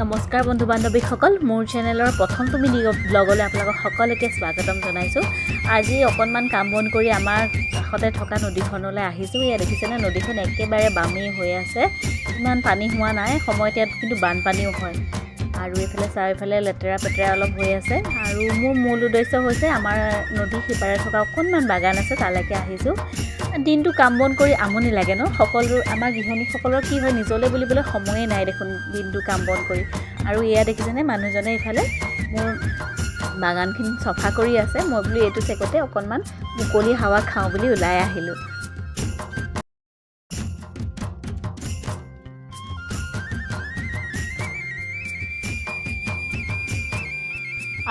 নমস্কাৰ বন্ধু বান্ধৱীসকল, মোৰ চেনেলৰ প্ৰথম তুমি ব্লগলৈ আপোনালোকক সকলোকে স্বাগতম জনাইছোঁ। আজি অকণমান কাম বন কৰি আমাৰ কাষতে থকা নদীখনলৈ আহিছোঁ। ইয়াত দেখিছেনে, নদীখন একেবাৰে বামি হৈ আছে, ইমান পানী হোৱা নাই সময়ত, ইয়াত কিন্তু বানপানীও হয়। আৰু এইফালে চাৰিওফালে লেতেৰা পেতেৰা অলপ হৈ আছে। আৰু মোৰ মূল উদ্দেশ্য হৈছে আমাৰ নদী সিপাৰে থকা অকণমান বাগান আছে, তালৈকে আহিছোঁ। দিনটো কাম বন কৰি আমনি লাগে ন, সকলো আমাৰ গৃহিণীসকলৰ কি হয়, নিজলৈ বুলিবলৈ সময়ে নাই দেখোন দিনটো কাম বন কৰি। আৰু এয়া দেখিছেনে, মানুহজনে ইফালে মোৰ বাগানখিনি চফা কৰি আছে। মই বোলো এইটো চেকতে অকণমান মুকলি হাৱা খাওঁ বুলি ওলাই আহিলোঁ।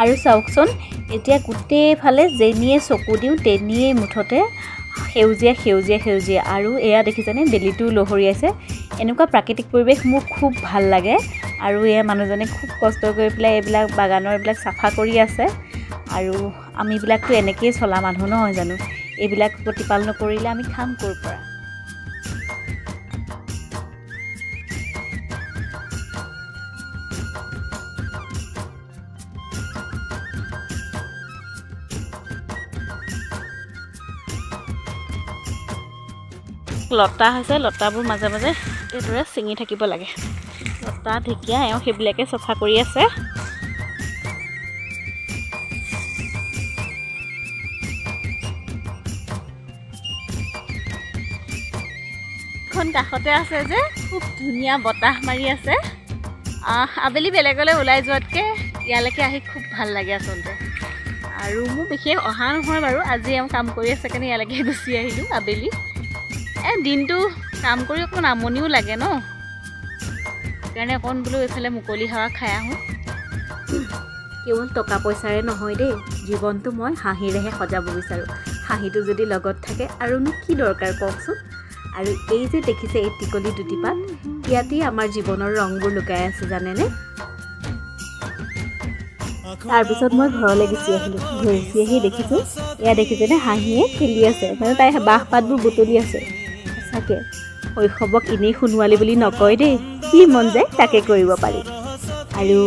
আৰু চাওকচোন, এতিয়া গোটেইফালে যেনিয়ে চকু দিওঁ তেনিয়ে মুঠতে সেউজীয়া সেউজীয়া সেউজীয়া। আৰু এয়া দেখিছেনে, বেলিটোও লহৰিয়াইছে। এনেকুৱা প্ৰাকৃতিক পৰিৱেশ মোৰ খুব ভাল লাগে। আৰু এয়া মানুহজনে খুব কষ্ট কৰি পেলাই এইবিলাক বাগানৰ এইবিলাক চাফা কৰি আছে। আৰু আমিবিলাকতো এনেকৈয়ে চলা মানুহ নহয় জানো, এইবিলাক প্ৰতিপাল নকৰিলে আমি খাম ক'ৰ পৰা। লতা হৈছে, লতাবোৰ মাজে মাজে এইদৰে ছিঙি থাকিব লাগে। লতা ঢেকীয়া এওঁ সেইবিলাকে চফা কৰি আছে। এখন কাষতে আছে যে, খুব ধুনীয়া বতাহ মাৰি আছে। আবেলি বেলেগলৈ ওলাই যোৱাতকৈ ইয়ালৈকে আহি খুব ভাল লাগে আচলতে। আৰু মোৰ বিশেষ অহা নহয় বাৰু, আজি এওঁ কাম কৰি আছে কাৰণে ইয়ালৈকে গুচি আহিলোঁ আবেলি। দিনটো কাম কৰি অকণ আমনিও লাগে ন, সেইকাৰণে অকণ বোলো এইফালে মুকলি হাৱা খাই আহোঁ। কেৱল টকা পইচাৰে নহয় দেই, জীৱনটো মই হাঁহিৰেহে সজাব বিচাৰোঁ। হাঁহিটো যদি লগত থাকে আৰুনো কি দৰকাৰ কওকচোন। আৰু এই যে দেখিছে এই টিকলি দুটিপাত, ইয়াতেই আমাৰ জীৱনৰ ৰংবোৰ লুকাই আছে জানেনে। তাৰপিছত মই ঘৰলৈ গুচি আহিলোঁ। গুচি আহি দেখিছোঁ, এয়া দেখিছেনে, হাঁহিয়ে খেলি আছে, মানে তাই বাঁহ পাতবোৰ বুটলি আছে। সঁচাকৈ শৈশৱক এনেই সোণোৱালী বুলি নকয় দেই, কি মন যায় তাকে কৰিব পাৰি। আৰু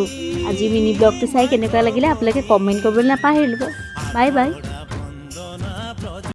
আজি মিনি ব্লগটো চাই কেনেকুৱা লাগিলে আপোনালোকে কমেণ্ট কৰিবলৈ নাপাহৰিব। Bye bye.